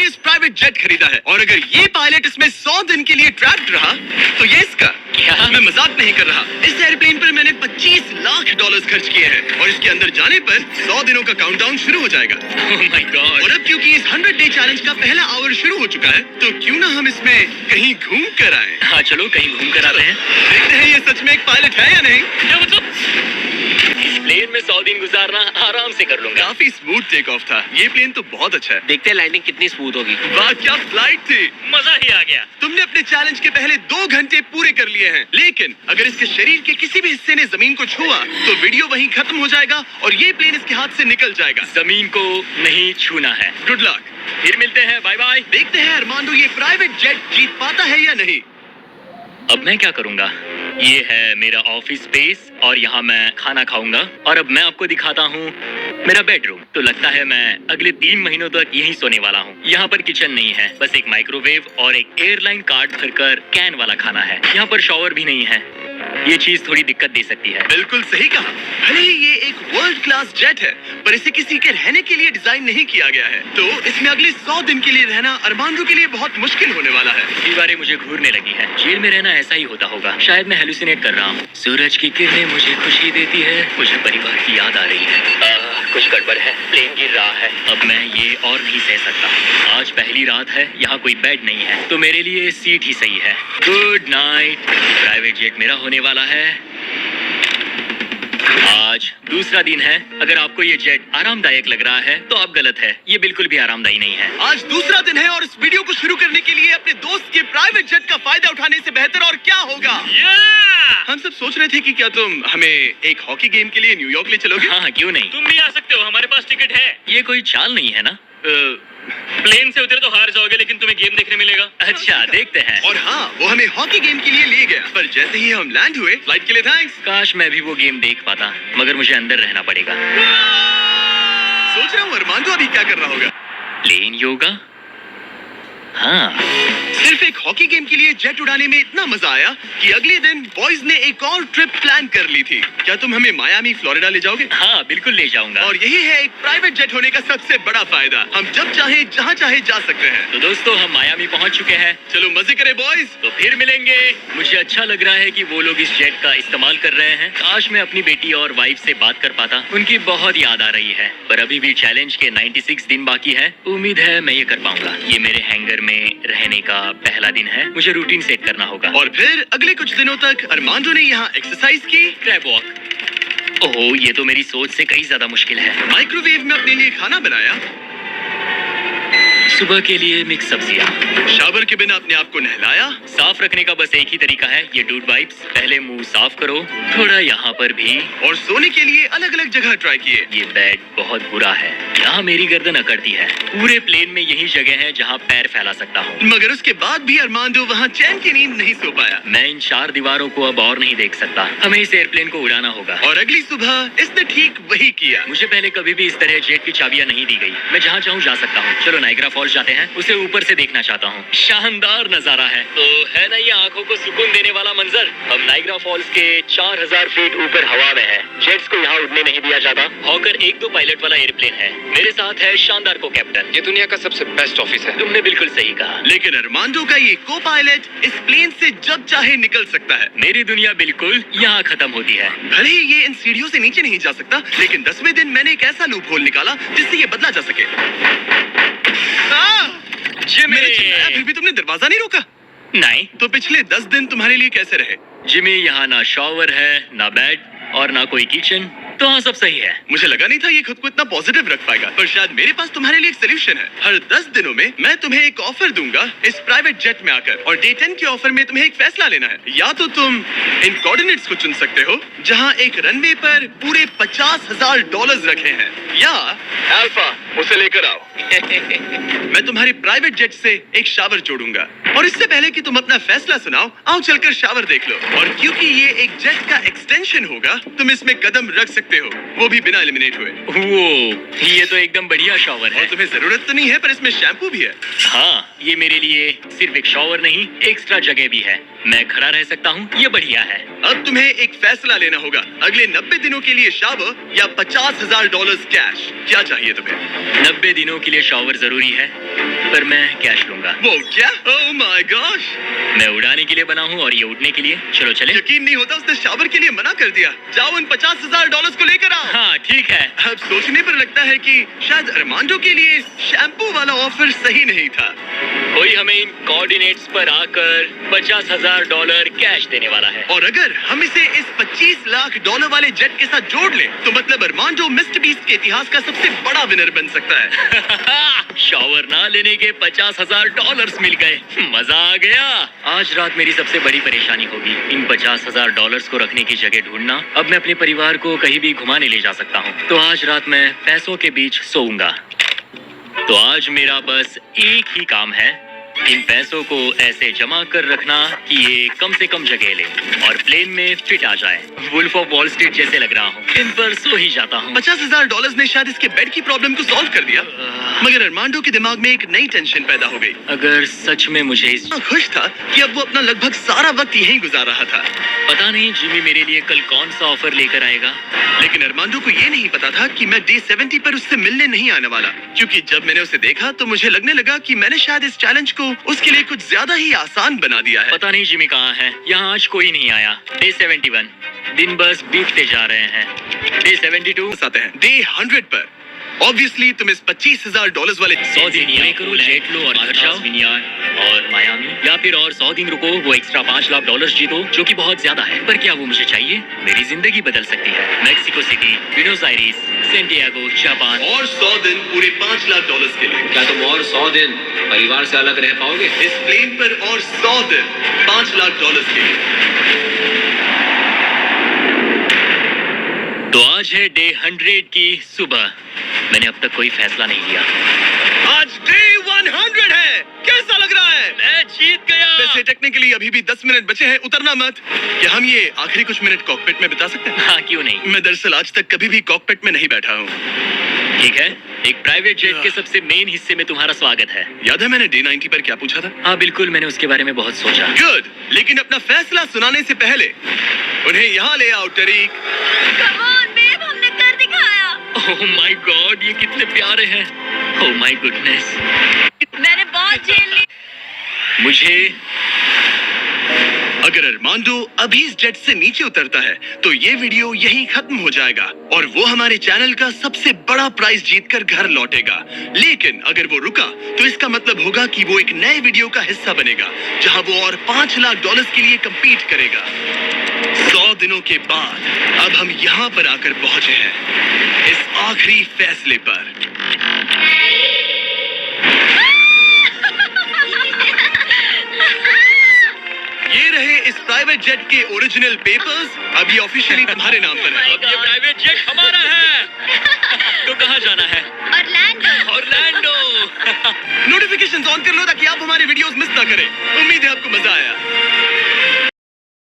इस private jet खरीदा है और अगर ये पायलट इसमें 100 दिन के लिए ट्रैप्ड रहा तो ये इसका। क्या? मैं मजाक नहीं कर रहा। इस एयरप्लेन पर मैंने $25 लाख खर्च किए हैं और इसके अंदर जाने पर 100 दिनों का काउंटडाउन शुरू हो जाएगा। Oh my God! और अब क्योंकि इस 100 डे चैलेंज का पहला आवर शुरू हो चुका है तो क्यों ना हम इसमें कहीं घूम कर आए। हाँ चलो कहीं घूम कर आते हैं। देखते हैं ये सच में एक पायलट है या नहीं। क्या मतलब? इस प्लेन में 100 दिन गुजारना आराम से कर लूंगा। काफी स्मूथ टेक ऑफ था। ये प्लेन तो बहुत अच्छा है। देखते हैं लैंडिंग कितनी स्मूथ होगी। वाह क्या फ्लाइट थी। मजा ही आ गया। तुमने अपने चैलेंज के पहले 2 घंटे पूरे कर लिए हैं, लेकिन अगर इसके शरीर के किसी भी हिस्से ने जमीन को छुआ तो वीडियो वहीं खत्म हो जाएगा और ये प्लेन इसके हाथ से निकल जाएगा। जमीन को नहीं छूना है। Good luck. फिर मिलते हैं, बाय बाय। देखते हैं अरमांडो ये प्राइवेट जेट जीत पाता है या नहीं। अब मैं क्या करूंगा? ये है मेरा ऑफिस स्पेस और यहाँ मैं खाना खाऊंगा और अब मैं आपको दिखाता हूँ मेरा बेडरूम। तो लगता है मैं अगले 3 महीनों तक यहीं सोने वाला हूँ। यहाँ पर किचन नहीं है, बस एक माइक्रोवेव और एक एयरलाइन कार्ड भरकर कैन वाला खाना है। यहाँ पर शॉवर भी नहीं है। ये चीज थोड़ी दिक्कत दे सकती है। बिल्कुल सही कहा। भले ही ये एक वर्ल्ड क्लास जेट है पर इसे किसी के रहने के लिए डिजाइन नहीं किया गया है, तो इसमें अगले 100 दिन के लिए रहना अरमांडो के लिए बहुत मुश्किल होने वाला है। दीवारें मुझे घूरने लगी है। जेल में रहना ऐसा ही होता होगा। शायद मैं हेलुसिनेट कर रहा हूँ। सूरज की किरणें मुझे खुशी देती है। मुझे परिवार की याद आ रही है। कुछ गड़बड़ है। प्लेन गिर रहा है। अब मैं ये और नहीं सह सकता। आज पहली रात है, यहाँ कोई बेड नहीं है, तो मेरे लिए सीट ही सही है। Good night. प्राइवेट जेट मेरा होने वाला है। आज दूसरा दिन है। अगर आपको ये जेट आरामदायक लग रहा है तो आप गलत है। ये बिल्कुल भी आरामदायी नहीं है। आज दूसरा दिन है और इस वीडियो को शुरू करने के लिए अपने दोस्त के प्राइवेट जेट का फायदा उठाने से बेहतर और क्या होगा। हम सब सोच रहे थे कि क्या तुम हमें एक हॉकी गेम के लिए न्यूयॉर्क ले चलोगे। हाँ क्यों नहीं, तुम भी आ सकते हो, हमारे पास टिकट है। ये कोई चाल नहीं है ना? प्लेन से उतरे तो हार जाओगे लेकिन तुम्हें गेम देखने मिलेगा। अच्छा देखते हैं। और हाँ, वो हमें हॉकी गेम के लिए ले गया, पर जैसे ही हम लैंड हुए, फ्लाइट के लिए थैंक्स। काश मैं भी वो गेम देख पाता, मगर मुझे अंदर रहना पड़ेगा। सोच रहा हूँ अरमांडो अभी क्या कर रहा होगा। प्लेन योगा? हाँ। सिर्फ एक हॉकी गेम के लिए जेट उड़ाने में इतना मजा आया कि अगले दिन बॉयज ने एक और ट्रिप प्लान कर ली थी। क्या तुम हमें मायामी फ्लोरिडा ले जाओगे? हाँ बिल्कुल ले जाऊंगा। और यही है एक प्राइवेट जेट होने का सबसे बड़ा फायदा। हम जब चाहे जहाँ चाहे जा सकते हैं। तो दोस्तों हम मायामी पहुँच चुके हैं। चलो मजे करें बॉयज। तो फिर मिलेंगे। मुझे अच्छा लग रहा है कि वो लोग इस जेट का इस्तेमाल कर रहे हैं। काश मैं अपनी बेटी और वाइफ से बात कर पाता। उनकी बहुत याद आ रही है। पर अभी भी चैलेंज के 96 दिन बाकी है। उम्मीद है मैं ये कर पाऊंगा। ये मेरे हैंगर में रहने का पहला दिन है। मुझे रूटीन सेट करना होगा। और फिर अगले कुछ दिनों तक अरमांडो ने यहाँ एक्सरसाइज की, क्रैब वॉक। ओह ये तो मेरी सोच से कहीं ज्यादा मुश्किल है। माइक्रोवेव में अपने लिए खाना बनाया, सुबह के लिए मिक्स सब्जियां, शावर के बिना अपने आप को नहलाया। साफ रखने का बस एक ही तरीका है, ये डूड वाइप्स। पहले मुंह साफ करो, थोड़ा यहाँ पर भी। और सोने के लिए अलग अलग जगह ट्राई किए। ये बेड बहुत बुरा है, यहाँ मेरी गर्दन अकड़ती है। पूरे प्लेन में यही जगह है जहाँ पैर फैला सकता हूँ। मगर उसके बाद भी अरमांडो वहाँ चैन की नींद नहीं सो पाया। मैं इन 4 दीवारों को अब और नहीं देख सकता। हमें इस एयरप्लेन को उड़ाना होगा। और अगली सुबह इसने ठीक वही किया। मुझे पहले कभी भी इस तरह जेट की चाबियां नहीं दी गई। मैं जहाँ चाहूँ जा सकता हूँ। चलो नाइग्रा फॉल्स जाते हैं, उसे ऊपर से देखना चाहता हूँ। शानदार नजारा है। तो है ना ये आंखों को सुकून देने वाला मंजर। हम नाइग्रा फॉल्स के 4000 फीट ऊपर हवा में है। जेट्स को यहाँ उड़ने नहीं दिया जाता। हॉकर 1-2 पायलट वाला एयरप्लेन है। मेरे साथ है शानदार को कैप्टन। ये दुनिया का सबसे बेस्ट ऑफिस है। तुमने बिल्कुल सही कहा। लेकिन अरमांडो का ये को पायलट इस प्लेन से जब चाहे निकल सकता है। मेरी दुनिया बिल्कुल यहाँ खत्म होती है। भले ही ये इन सीढ़ियों से नीचे नहीं जा सकता, लेकिन 10वें दिन मैंने एक ऐसा लूप होल निकाला जिससे ये बदला जा सके। मैंने चिल्लाया, फिर भी तुमने दरवाजा नहीं रोका। नहीं तो पिछले 10 दिन तुम्हारे लिए कैसे रहे? जिमी, यहाँ ना शॉवर है, ना बेड और ना कोई किचन। तो हाँ सब सही है। मुझे लगा नहीं था ये खुद को इतना पॉजिटिव रख पाएगा, पर शायद मेरे पास तुम्हारे लिए एक सोल्यूशन है। हर 10 दिनों में मैं तुम्हें एक ऑफर दूंगा इस प्राइवेट जेट में आकर, और डे 10 के ऑफर में तुम्हें एक फैसला लेना है। या तो तुम इन कोऑर्डिनेट्स को चुन सकते हो जहां एक रनवे पर पूरे $50,000 रखे हैं, या अल्फा उसे लेकर आओ। मैं तुम्हारी प्राइवेट जेट से एक शावर जोड़ूंगा, और इससे पहले कि तुम अपना फैसला सुनाओ, आओ चलकर शावर देख लो। और क्योंकि ये एक जेट का एक्सटेंशन होगा, तुम इसमें कदम रख सकते हो, वो भी बिना एलिमिनेट हुए। वो ये तो एकदम बढ़िया शॉवर है। और तुम्हें जरूरत तो नहीं है, पर इसमें शैम्पू भी है। हाँ ये मेरे लिए सिर्फ एक शॉवर नहीं, एक्स्ट्रा जगह भी है। मैं खड़ा रह सकता हूँ, ये बढ़िया है। अब तुम्हें एक फैसला लेना होगा, अगले 90 दिनों के लिए शावर या $50,000 कैश। क्या चाहिए तुम्हें? 90 दिनों के लिए शॉवर जरूरी है, पर मैं कैश लूंगा। वो क्या? Oh my gosh! मैं उड़ाने के लिए बना हूँ और ये उड़ने के लिए। चलो चले। यकीन नहीं होता, उसने शावर के लिए मना कर दिया। जाओ उन $50,000 को लेकर आओ। हाँ ठीक है। अब सोचने पर लगता है कि शायद अरमांडो के लिए शैम्पू वाला ऑफर सही नहीं था। कोई हमें इन कोऑर्डिनेट्स पर आकर $50,000 कैश देने वाला है। और अगर हम इसे इस $25 लाख वाले जेट के साथ जोड़ लें, तो मतलब अरमांडो मिस्टर बीस्ट के इतिहास का सबसे बड़ा विनर बन सकता है। शॉवर ना लेने के $50,000 मिल गए, मजा आ गया। आज रात मेरी सबसे बड़ी परेशानी होगी इन $50,000 को रखने की जगह ढूंढना। अब मैं अपने परिवार को कहीं भी घुमाने ले जा सकता हूँ, तो आज रात मैं पैसों के बीच सोऊंगा। तो आज मेरा बस एक ही काम है, इन पैसों को ऐसे जमा कर रखना कि ये कम से कम जगह ले और प्लेन में फिट आ जाए। वुल्फ ऑफ वॉल स्ट्रीट जैसे लग रहा हूँ, इन पर सो ही जाता हूँ। $50,000 ने शायद इसके बेड की प्रॉब्लम को सॉल्व कर दिया, मगर अरमांडो के दिमाग में एक नई टेंशन पैदा हो गई। अगर सच में मुझे इतना खुश था कि अब वो अपना लगभग सारा वक्त यहीं गुजार रहा था। पता नहीं जिमी मेरे लिए कल कौन सा ऑफर लेकर आएगा। लेकिन अरमांडो को ये नहीं पता था कि मैं डे 70 पर उससे मिलने नहीं आने वाला, क्योंकि जब मैंने उसे देखा तो मुझे लगने लगा कि मैंने शायद इस चैलेंज को उसके लिए कुछ ज्यादा ही आसान बना दिया है। पता नहीं जिमी कहाँ है, यहाँ आज कोई नहीं आया। डे 71 दिन बस बीतते जा रहे हैं। डे 72 आते हैं डे 100 पर। ऑब्वियसली तुम इस $25,000 वाले 100 दिन पूरे करो, जेट लो और घर जाओ और मायामी, या फिर और 100 दिन रुको, वो एक्स्ट्रा $5 लाख जीतो, जो कि बहुत ज्यादा है। पर क्या वो मुझे चाहिए? मेरी जिंदगी बदल सकती है। Mexico city, Buenos iris, Santiago, Japan. और 100 दिन पूरे $5 लाख के लिए। क्या तुम और 100 दिन परिवार से अलग रह पाओगे? इस प्लेन पर और 100 दिन $5 लाख के लिए। तो आज है डे 100 की सुबह। मैंने अब तक कोई फैसला नहीं लिया। आज डे 100 है। कैसा लग रहा है? मैं जीत गया। वैसे टेक्निकली अभी भी 10 मिनट बचे हैं, उतरना मत। क्या हम ये आखिरी कुछ मिनट कॉकपिट में बिता सकते हैं? हाँ क्यों नहीं। मैं दरअसल आज तक कभी भी कॉकपिट में नहीं बैठा हूँ। ठीक है, एक प्राइवेट जेट के सबसे मेन हिस्से में तुम्हारा स्वागत है। याद है मैंने डे 90 पर क्या पूछा था? हाँ बिल्कुल, मैंने उसके बारे में बहुत सोचा। गुड, लेकिन अपना फैसला सुनाने से पहले उन्हें यहाँ ले आओ टरीक। Come on, babe, हमने कर दिखाया। ओह माय गॉड, ये कितने प्यारे हैं। Oh my goodness. मैंने बहुत झेल ली। मुझे अगर अरमांडो अभी इस जेट से नीचे उतरता है तो ये वीडियो यहीं खत्म हो जाएगा और वो हमारे चैनल का सबसे बड़ा प्राइज जीतकर घर लौटेगा। लेकिन अगर वो रुका तो इसका मतलब होगा कि वो एक नए वीडियो का हिस्सा बनेगा जहां वो और $5 लाख के लिए compete करेगा। 100 दिनों के बाद अब हम यहाँ पर आकर पहुंचे हैं, इस आखिरी फैसले पर। ये रहे इस प्राइवेट जेट के ओरिजिनल पेपर्स। अब ये ऑफिशियली तुम्हारे नाम पर है। अब ये प्राइवेट जेट हमारा है। तो कहाँ जाना है? ऑरलैंडो। ऑरलैंडो। नोटिफिकेशंस ऑन कर लो ताकि आप हमारे वीडियोस मिस ना करें। उम्मीद है आपको मजा आया।